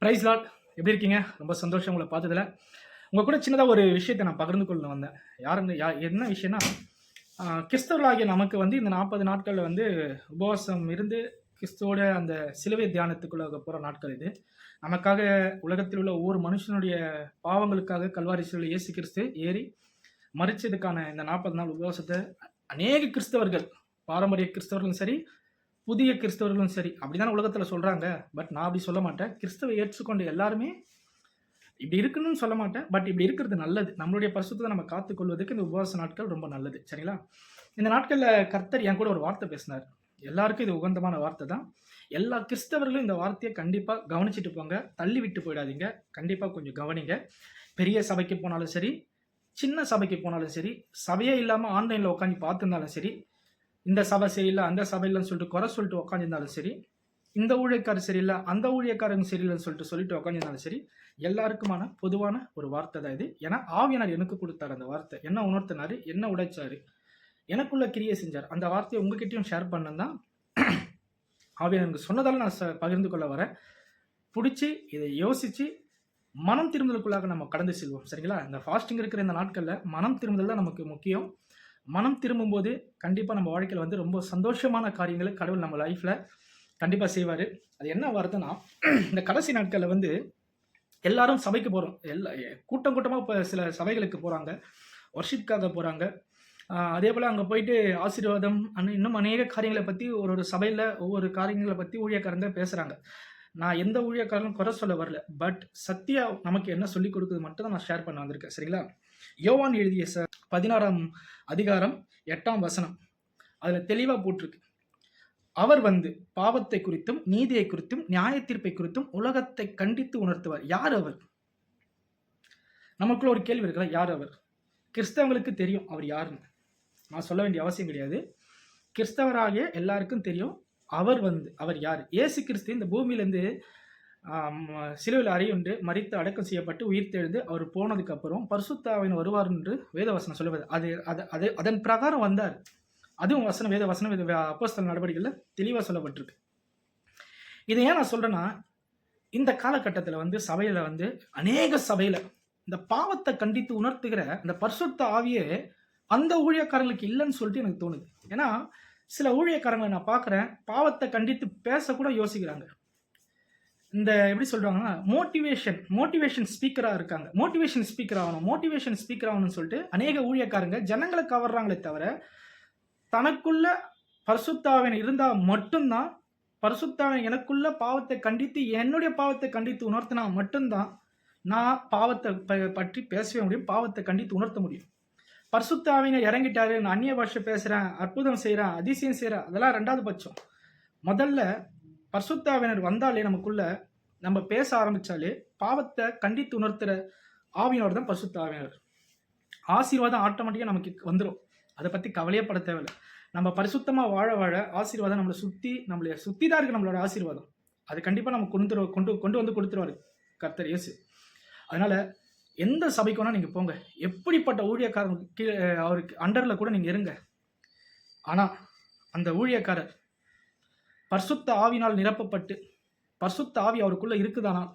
Price Lord. எப்படி இருக்கீங்க? ரொம்ப சந்தோஷம் உங்களை பார்த்ததுல. உங்கள் கூட சின்னதாக ஒரு விஷயத்தை நான் பகிர்ந்து கொள்ள வந்தேன். என்ன விஷயம்னா, கிறிஸ்தவர்களாகிய நமக்கு வந்து இந்த 40 நாட்களில் வந்து உபவாசம் இருந்து கிறிஸ்துவோட அந்த சிலுவை தியானத்துக்குள்ள போகிற நாட்கள் இது. நமக்காக உலகத்தில் உள்ள ஒவ்வொரு மனுஷனுடைய பாவங்களுக்காக கல்வாரி சிலுவையில் இயேசு கிறிஸ்து ஏறி மறிச்சதுக்கான இந்த 40 நாள் உபவாசத்தை அநேக கிறிஸ்தவர்கள், பாரம்பரிய கிறிஸ்தவர்களும் சரி, புதிய கிறிஸ்தவர்களும் சரி, அப்படிதான் உலகத்தில் சொல்றாங்க. பட் நான் அப்படி சொல்ல மாட்டேன். கிறிஸ்தவை ஏற்றுக்கொண்டு எல்லாருமே இப்படி இருக்குன்னு சொல்ல மாட்டேன். பட் இப்படி இருக்கிறது நல்லது. நம்மளுடைய பரிசுத்தத்தை நம்ம காத்துக்கொள்வதற்கு இந்த உபவாச நாட்கள் ரொம்ப நல்லது. சரிங்களா? இந்த நாட்களில் கர்த்தர் என் கூட ஒரு வார்த்தை பேசினார். எல்லாருக்கும் இது உகந்தமான வார்த்தை தான். எல்லா கிறிஸ்தவர்களும் இந்த வார்த்தையை கண்டிப்பாக கவனிச்சுட்டு போங்க. தள்ளி விட்டு போயிடாதீங்க. கண்டிப்பாக கொஞ்சம் கவனிங்க. பெரிய சபைக்கு போனாலும் சரி, சின்ன சபைக்கு போனாலும் சரி, சபையே இல்லாமல் ஆன்லைனில் உட்காந்து பார்த்துருந்தாலும் சரி, இந்த சபை சரியில்லை, அந்த சபை இல்லைன்னு சொல்லிட்டு குறை சொல்லிட்டு உட்காந்துருந்தாலும் சரி, இந்த ஊழியக்காரர் சரியில்லை, அந்த ஊழியக்காரங்க சரியில்லைன்னு சொல்லிட்டு உட்காந்துருந்தாலும் சரி, எல்லாருக்குமான பொதுவான ஒரு வார்த்தை தான் இது. ஏன்னா ஆவியானவர் எனக்கு கொடுத்தாரு அந்த வார்த்தை. என்ன உணர்த்தினாரு, என்ன உடைச்சாரு, எனக்குள்ள கிரியை செஞ்சார். அந்த வார்த்தையை உங்ககிட்டயும் ஷேர் பண்ண தான் ஆவியானவர் சொன்னதால நான் பகிர்ந்து கொள்ள வரேன். பிடிச்சி இதை யோசிச்சு மனம் திரும்புதலுக்குள்ளாக நம்ம கடந்து செல்வோம். சரிங்களா? இந்த ஃபாஸ்டிங் இருக்கிற இந்த நாட்களில் மனம் திரும்புதல் தான் நமக்கு முக்கியம். மனம் திரும்பும்போது கண்டிப்பாக நம்ம வாழ்க்கையில் வந்து ரொம்ப சந்தோஷமான காரியங்களை கடவுள் நம்ம லைஃப்பில் கண்டிப்பாக செய்வார். அது என்ன வார்த்தைன்னா, இந்த கடைசி நாட்களில் வந்து எல்லாரும் சபைக்கு போகிறோம். கூட்டம் கூட்டமாக இப்போ சில சபைகளுக்கு போகிறாங்க, வர்ஷிப்காக போகிறாங்க. அதே போல் அங்கே போயிட்டு ஆசீர்வாதம் இன்னும் அநேக காரியங்களை பற்றி ஒரு சபையில் ஒவ்வொரு காரியங்களை பற்றி ஊழியக்காரங்க பேசுகிறாங்க. நான் எந்த ஊழியக்காரங்களும் குறை சொல்ல வரல. பட் சத்யா நமக்கு என்ன சொல்லிக் கொடுக்குது மட்டும் தான் நான் ஷேர் பண்ண வந்திருக்கேன். சரிங்களா? யோவான் எழுதிய 16ஆம் அதிகாரம் 8ஆம் வசனம், அதில் தெளிவாக போட்டிருக்கு. அவர் வந்து பாவத்தை குறித்தும் நீதியை குறித்தும் நியாய தீர்ப்பை குறித்தும் உலகத்தை கண்டித்து உணர்த்துவார். யார் அவர்? நமக்குள்ள ஒரு கேள்வி இருக்குல்ல, யார் அவர்? கிறிஸ்தவங்களுக்கு தெரியும் அவர் யாருன்னு. நான் சொல்ல வேண்டிய அவசியம் கிடையாது. கிறிஸ்தவராகிய எல்லாருக்கும் தெரியும் அவர் யார். இயேசு கிறிஸ்து இந்த பூமியிலேருந்து சிலுவையில் அறையுண்டு மரித்து அடக்கம் செய்யப்பட்டு உயிர்த்தெழுந்து அவர் போனதுக்கு அப்புறம் பரிசுத்த ஆவியானவர் வருவார் என்று வேதவசனம் சொல்லுவது. அதன் பிரகாரம் வந்தார். அதுவும் வேத வசனம் அப்போஸ்தலர் நடவடிக்கைகளில் தெளிவாக சொல்லப்பட்டிருக்கு. இதை ஏன் நான் சொல்றேன்னா, இந்த காலகட்டத்தில் வந்து சபையில வந்து அநேக சபையில இந்த பாவத்தை கண்டித்து உணர்த்துகிற இந்த பரிசுத்த ஆவியே அந்த ஊழியக்காரங்களுக்கு இல்லைன்னு சொல்லிட்டு எனக்கு தோணுது. ஏன்னா சில ஊழியக்காரங்களை நான் பார்க்குறேன், பாவத்தை கண்டித்து பேசக்கூட யோசிக்கிறாங்க. இந்த எப்படி சொல்றாங்கன்னா, மோட்டிவேஷன் ஸ்பீக்கராக இருக்காங்க. மோட்டிவேஷன் ஸ்பீக்கர் ஆகணும்னு சொல்லிட்டு அநேக ஊழியக்காரங்க ஜனங்களை கவர்றாங்களே தவிர, தனக்குள்ள பரிசுத்த ஆவியானவர் இருந்தால் மட்டும்தான், பரிசுத்த ஆவியானவர் எனக்குள்ள பாவத்தை கண்டித்து என்னுடைய பாவத்தை கண்டித்து உணர்த்தினா மட்டும்தான் நான் பாவத்தை பற்றி பேசவே முடியும், பாவத்தை கண்டித்து உணர்த்த முடியும். பரிசுத்த ஆவியானவர் இறங்கிட்டாரு, நான் அந்நிய பாஷை பேசுகிறேன், அற்புதம் செய்கிறேன், அதிசயம் செய்கிறேன், அதெல்லாம் 2வது பட்சம். முதல்ல பரிசுத்த ஆவியானவர் வந்தாலே நமக்குள்ள நம்ம பேச ஆரம்பித்தாலே பாவத்தை கண்டித்து உணர்த்துகிற ஆவியானவர் தான் பரிசுத்த ஆவியானவர். ஆசீர்வாதம் ஆட்டோமேட்டிக்காக நமக்கு வந்துடும். அதை பற்றி கவலையே பட தேவையில்லை. நம்ம பரிசுத்தமாக வாழ ஆசீர்வாதம் நம்மளை சுற்றி தான் இருக்குது. நம்மளோட ஆசீர்வாதம் அது கண்டிப்பாக நம்ம கொண்டு வந்து கொடுத்துருவாரு கர்த்தர் இயேசு. அதனால் எந்த சபைக்கு வேணால் நீங்கள் போங்க, எப்படிப்பட்ட ஊழியக்காரன் கீழே அவருக்கு அண்டரில் கூட நீங்கள் இருங்க. ஆனால் அந்த ஊழியக்காரர் பரிசுத்த ஆவினால் நிரப்பப்பட்டு பரிசுத்த ஆவி அவருக்குள்ளே இருக்குதானால்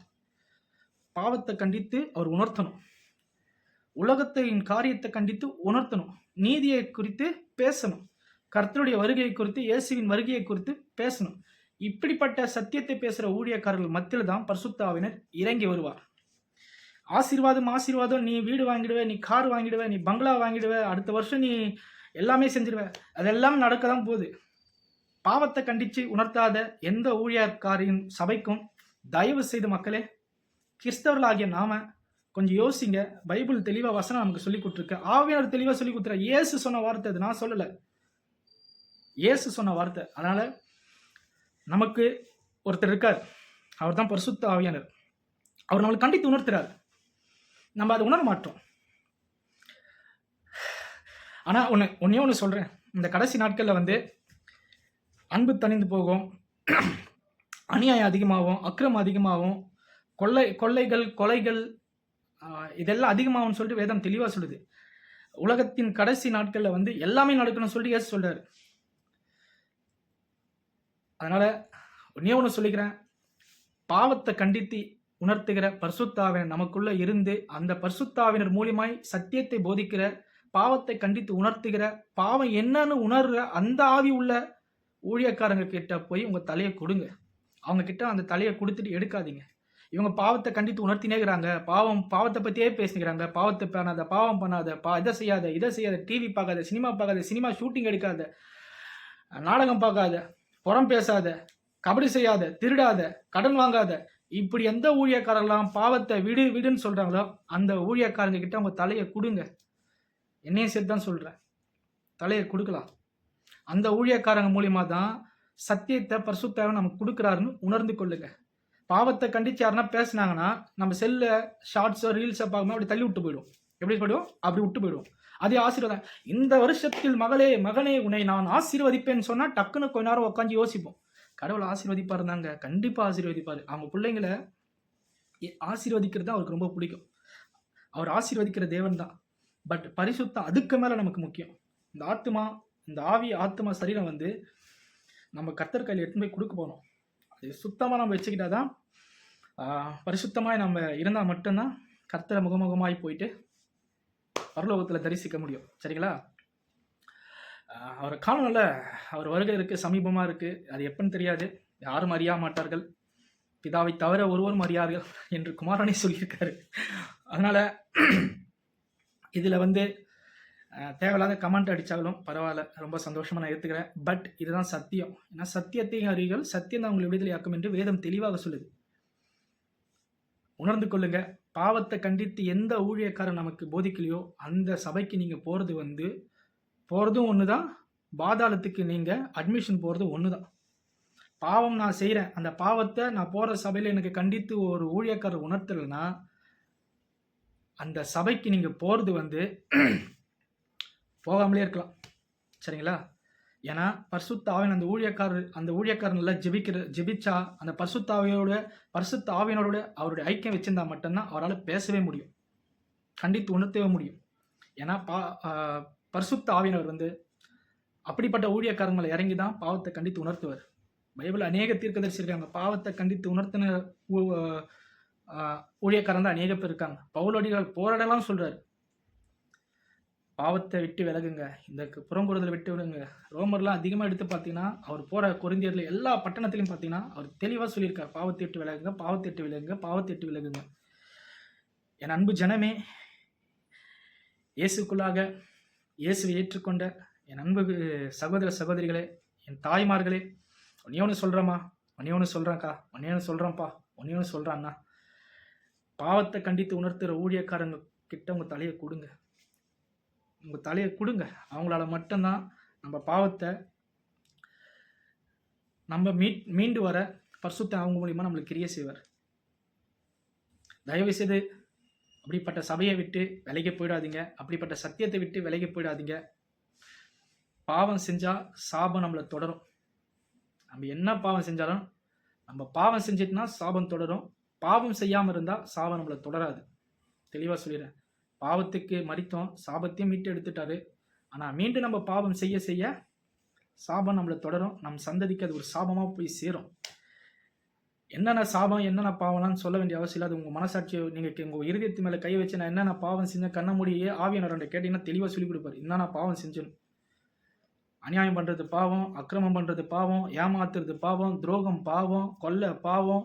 பாவத்தை கண்டித்து அவர் உணர்த்தணும், உலகத்தின் காரியத்தை கண்டித்து உணர்த்தணும், நீதியை குறித்து பேசணும், கர்த்தருடைய வருகையை குறித்து, இயேசுவின் வருகையை குறித்து பேசணும். இப்படிப்பட்ட சத்தியத்தை பேசுகிற ஊழியக்காரர்கள் மத்தியில் தான் பரிசுத்த ஆவியானவர் இறங்கி வருவார். ஆசீர்வாதம், நீ வீடு வாங்கிடுவே, நீ கார் வாங்கிடுவே, நீ பங்களா வாங்கிடுவே, அடுத்த வருஷம் நீ எல்லாமே செஞ்சிடுவே, அதெல்லாம் நடக்க தான் போகுது. பாவத்தை கண்டித்து உணர்த்தாத எந்த ஊழியக்காரின் சபைக்கும் தயவு செய்து மக்களே, கிறிஸ்தவர்களாகிய நாம கொஞ்சம் யோசிங்க. பைபிள் தெளிவாக வசனம் நமக்கு சொல்லி கொடுத்துருக்கு. ஆவியானவர் தெளிவாக சொல்லி கொடுத்துரு. இயேசு சொன்ன வார்த்தை அது, நான் சொல்லலை, இயேசு சொன்ன வார்த்தை. அதனால நமக்கு ஒருத்தர் இருக்கார், அவர் தான் பரிசுத்த ஆவியானவர். அவர் நம்மளுக்கு கண்டித்து உணர்த்துறாரு, நம்ம அதை உணர மாட்டோம். ஆனால் ஒன்னே ஒன்று சொல்கிறேன், இந்த கடைசி நாட்களில் வந்து அன்பு தணிந்து போகும், அநியாயம் அதிகமாகும், அக்கிரமம் அதிகமாகும், கொலைகள் இதெல்லாம் அதிகமாகும்னு சொல்லிட்டு வேதம் தெளிவாக சொல்லுது. உலகத்தின் கடைசி நாட்களில் வந்து எல்லாமே நடக்கணும்னு சொல்லிட்டு இயேசு சொல்றாரு. அதனால ஒன்னே ஒன்று சொல்லிக்கிறேன், பாவத்தை கண்டித்து உணர்த்துகிற பரிசுத்தாவினர் நமக்குள்ள இருந்து அந்த பரிசுத்தாவினர் மூலியமாய் சத்தியத்தை போதிக்கிற, பாவத்தை கண்டித்து உணர்த்துகிற, பாவம் என்னன்னு உணர்ற அந்த ஆவி உள்ள ஊழியக்காரங்க கிட்ட போய் உங்க தலையை கொடுங்க. அவங்க கிட்ட அந்த தலையை கொடுத்துட்டு எடுக்காதீங்க. இவங்க பாவத்தை கண்டித்து உணர்த்தினே இருக்கிறாங்க. பாவத்தை பத்தியே பேசிக்கிறாங்க. பாவத்தை பண்ணாத, பாவம் பண்ணாத, இதை செய்யாத, டிவி பார்க்காத, சினிமா ஷூட்டிங் எடுக்காத, நாடகம் பார்க்காத, புறம் பேசாத, கபடி செய்யாத, திருடாத, கடன் வாங்காத, இப்படி எந்த ஊழியக்காரெல்லாம் பாவத்தை விடுன்னு சொல்றாங்களோ அந்த ஊழியக்காரங்க கிட்ட அவங்க தலையை கொடுங்க. என்னையும் சேர்த்து தான் சொல்றேன், தலையை கொடுக்கலாம். அந்த ஊழியக்காரங்க மூலியமா தான் சத்தியத்தை பரிசுத்தாவை நமக்கு கொடுக்குறாருன்னு உணர்ந்து கொள்ளுங்க. பாவத்தை கண்டிச்சு யாருன்னா பேசினாங்கன்னா நம்ம செல்ல ஷார்ட்ஸோ ரீல்ஸோ பார்க்கும்போது அப்படி தள்ளி விட்டு போயிடும். எப்படி போயிடும்? அப்படி விட்டு போயிடும். அதே ஆசீர்வாதம். இந்த வருஷத்தில் மகனே உன்னை நான் ஆசீர்வதிப்பேன்னு சொன்னா டக்குன்னு கொஞ்ச நேரம் உட்காந்து யோசிப்போம். கடவுள் ஆசீர்வதிப்பாரு தாங்க, கண்டிப்பா ஆசீர்வதிப்பாரு. அவங்க பிள்ளைங்களை ஆசீர்வதிக்கிறது தான் அவருக்கு ரொம்ப பிடிக்கும். அவர் ஆசீர்வதிக்கிற தேவன் தான். பட் பரிசுத்தம் அதுக்கு மேல நமக்கு முக்கியம். இந்த ஆவி ஆத்மா சரீரம் வந்து நம்ம கர்த்தர் கையில் எடுத்துன்னு போய் கொடுக்க போகணும். அது சுத்தமாக நம்ம வச்சுக்கிட்டாதான், பரிசுத்தமாய் நம்ம இருந்தால் மட்டும்தான் கர்த்தரை முகமுகமாய் போயிட்டு பரலோகத்தில் தரிசிக்க முடியும். சரிங்களா? அவரை காணல, அவர் வருகை இருக்குது, சமீபமாக இருக்குது. அது எப்பன்னு தெரியாது, யாரும் அறிய மாட்டார்கள், பிதாவை தவிர ஒருவரும் அறியார்கள் என்று குமாரனே சொல்லியிருக்காரு. அதனால் இதில் வந்து தேவையில்லாத கமெண்ட் அடித்தாலும் பரவாயில்ல, ரொம்ப சந்தோஷமாக நான் ஏற்றுக்கிறேன். பட் இதுதான் சத்தியம். ஏன்னா சத்தியத்தையும் அறிகள், சத்தியம் தான் உங்களை விடுதலையாக்கும் என்று வேதம் தெளிவாக சொல்லுது. உணர்ந்து கொள்ளுங்க. பாவத்தை கண்டித்து எந்த ஊழியக்காரன் நமக்கு போதிக்கலையோ அந்த சபைக்கு நீங்கள் போகிறதும் ஒன்று தான், பாதாளத்துக்கு நீங்கள் அட்மிஷன் போகிறதும் ஒன்று தான். பாவம் நான் செய்கிறேன், அந்த பாவத்தை நான் போகிற சபையில் எனக்கு கண்டித்து ஒரு ஊழியக்காரர் உணர்த்தலைன்னா அந்த சபைக்கு நீங்கள் போகிறது போகாமலே இருக்கலாம். சரிங்களா? ஏன்னா பரிசுத்த ஆவியன் அந்த ஊழியக்காரன் நல்லா ஜெபிச்சா அந்த பரிசுத்த ஆவியனோட அவருடைய ஐக்கியம் வச்சிருந்தா மட்டும்தான் அவரால் பேசவே முடியும், கண்டித்து உணர்த்தவே முடியும். ஏன்னா பரிசுத்த ஆவியனவர் அப்படிப்பட்ட ஊழியக்காரங்களை இறங்கி தான் பாவத்தை கண்டித்து உணர்த்துவார். பைபிள் அநேக தீர்க்கதரிசி இருக்காங்க, பாவத்தை கண்டித்து உணர்த்தின ஊழியக்காரன் தான் அநேக பேர் இருக்காங்க. பவுலடிகள் போராடலாம் சொல்றாரு, பாவத்தை விட்டு விலகுங்க, இந்த புறங்குறுதலை விட்டு விடுங்க. ரோமர்லாம் அதிகமாக எடுத்து பார்த்தீங்கன்னா அவர் போகிற கொரிந்தியரில் எல்லா பட்டணத்திலையும் பார்த்தீங்கன்னா அவர் தெளிவாக சொல்லியிருக்கார், பாவத்தை விட்டு விலகுங்க, பாவத்தை விட்டு விலகுங்க, பாவத்தை விட்டு விலகுங்க. என் அன்பு ஜனமே, இயேசுக்குள்ளாக இயேசுவை ஏற்றுக்கொண்ட என் அன்பு சகோதர சகோதரிகளே, என் தாய்மார்களே, ஒன்னே ஒன்று சொல்கிறேம்மா, ஒன்னே ஒன்று சொல்கிறேன்க்கா, ஒன்னே ஒன்று சொல்கிறேன்ப்பா, ஒன்னே ஒன்று சொல்கிறான்னா, பாவத்தை கண்டித்து உணர்த்துகிற ஊழியக்காரங்க கிட்ட உங்கள் தலையை கொடுங்க. உங்கள் தலையை கொடுங்க. அவங்களால மட்டும்தான் நம்ம பாவத்தை நம்ம மீண்டு வர பரிசுத்த அவங்க மூலியமாக நம்மளுக்கு கிரியை செய்வார். தயவு செய்து அப்படிப்பட்ட சபையை விட்டு விலகி போயிடாதீங்க, அப்படிப்பட்ட சத்தியத்தை விட்டு விலகி போயிடாதீங்க. பாவம் செஞ்சால் சாபம் நம்மளை தொடரும். நம்ம என்ன பாவம் செஞ்சாலும், நம்ம பாவம் செஞ்சிட்டுனா சாபம் தொடரும். பாவம் செய்யாமல் இருந்தால் சாபம் நம்மளை தொடராது. தெளிவாக சொல்லிடுறேன். பாவத்துக்கு மறித்தோம், சாபத்தையும் மீட்டு எடுத்துட்டாரு. ஆனால் மீண்டும் நம்ம பாவம் செய்ய செய்ய சாபம் நம்மளை தொடரும். நம் சந்ததிக்கு அது ஒரு சாபமாக போய் சேரும். என்னென்ன சாபம் என்னென்ன பாவம்லாம் சொல்ல வேண்டிய அவசியம் இல்லை. அது உங்கள் மனசாட்சியை நீங்கள் உங்கள் இருதயத்து மேலே கை வச்சு நான் என்னென்ன பாவம் செஞ்சேன் கண்ண மூடியே ஆவியானவர்கிட்ட கேட்டிங்கன்னா தெளிவாக சொல்லிக் கொடுப்பார். என்னென்ன பாவம் செஞ்சேன்னு. அநியாயம் பண்ணுறது பாவம், அக்கிரமம் பண்ணுறது பாவம், ஏமாத்துறது பாவம், துரோகம் பாவம், கொல்லை பாவம்,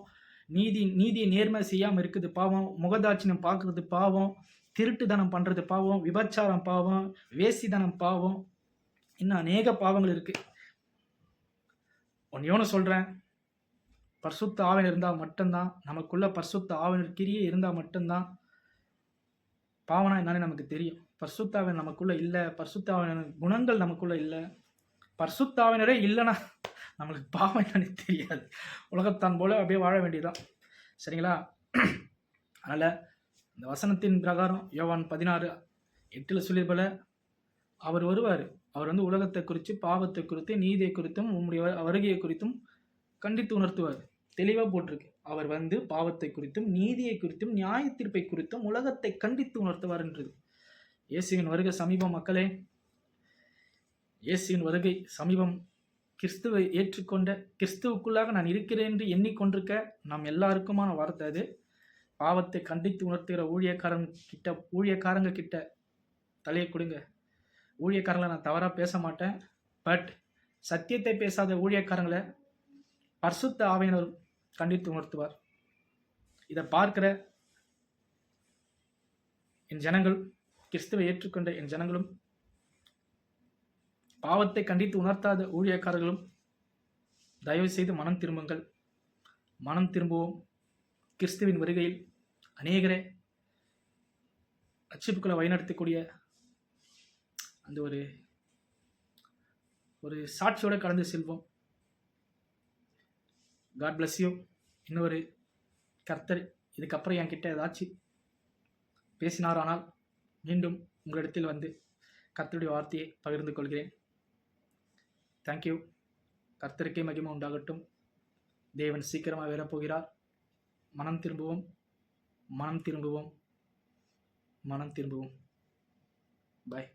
நீதியை நேர்மை செய்யாமல் இருக்குது பாவம், முகதாட்சியம் பார்க்கறது பாவம், திருட்டுத்தனம் பண்ணுறது பாவம், விபச்சாரம் பாவம், வேசித்தனம் பாவம், இன்னும் அநேக பாவங்கள் இருக்குது. ஒன்று சொல்கிறேன், பரிசுத்த ஆவியர் இருந்தால் மட்டும்தான், நமக்குள்ள பரிசுத்த ஆவியர் கிரியை இருந்தால் மட்டும்தான் பாவனா என்னன்னு நமக்கு தெரியும். பரிசுத்த ஆவியர் நமக்குள்ள இல்லை, பரிசுத்த ஆவியர் குணங்கள் நமக்குள்ள இல்லை, பரிசுத்த ஆவியரே இல்லைன்னா நம்மளுக்கு பாவம் என்னன்னு தெரியாது. உலகத்தான் போல அப்படியே வாழ வேண்டியதுதான். சரிங்களா? அதனால் இந்த வசனத்தின் பிரகாரம் யோவான் 16:8 சொல்லி போல அவர் வருவார். அவர் உலகத்தை குறித்து, பாவத்தை குறித்து, நீதியை குறித்தும் உம்முடைய வருகையை குறித்தும் கண்டித்து உணர்த்துவார். தெளிவாக போட்டிருக்கு. அவர் பாவத்தை குறித்தும், நீதியை குறித்தும், நியாய தீர்ப்பை குறித்தும் உலகத்தை கண்டித்து உணர்த்துவார் என்றது. இயேசுவின் வருகை சமீபம் மக்களே, இயேசுவின் வருகை சமீபம். கிறிஸ்துவை ஏற்றுக்கொண்ட, கிறிஸ்துவுக்குள்ளாக நான் இருக்கிறேன் என்று எண்ணிக்கொண்டிருக்க நாம் எல்லாருக்குமான வார்த்தை அது. பாவத்தை கண்டித்து உணர்த்துகிற ஊழியக்காரங்க கிட்ட தலையை கொடுங்க. ஊழியக்காரங்களை நான் தவறாக பேச மாட்டேன். பட் சத்தியத்தை பேசாத ஊழியக்காரங்களை பரிசுத்த ஆவியானவர் கண்டித்து உணர்த்துவார். இதை பார்க்கிற என் ஜனங்கள், கிறிஸ்துவை ஏற்றுக்கொண்ட என் ஜனங்களும், பாவத்தை கண்டித்து உணர்த்தாத ஊழியக்காரர்களும் தயவு செய்து மனம் திரும்புங்கள். மனம் திரும்புவோம். கிறிஸ்துவின் வருகையில் அநேகரை ரட்சிப்புக்குள்ள வழிநடத்தக்கூடிய அந்த ஒரு சாட்சியோட கடந்து செல்வோம். God bless you. இன்னொரு கர்த்தர் இதுக்கப்புறம் என்கிட்ட ஏதாச்சும் பேசினாரானால் மீண்டும் உங்களிடத்தில் வந்து கர்த்தருடைய வார்த்தையை பகிர்ந்து கொள்கிறேன். தேங்க்யூ. கர்த்தருக்கே மகிமை உண்டாகட்டும். தேவன் சீக்கிரமாக வரப்போகிறார். மனம் திரும்புவோம், மனம் திரும்புவோம், மனம் திரும்புவோம். பாய்.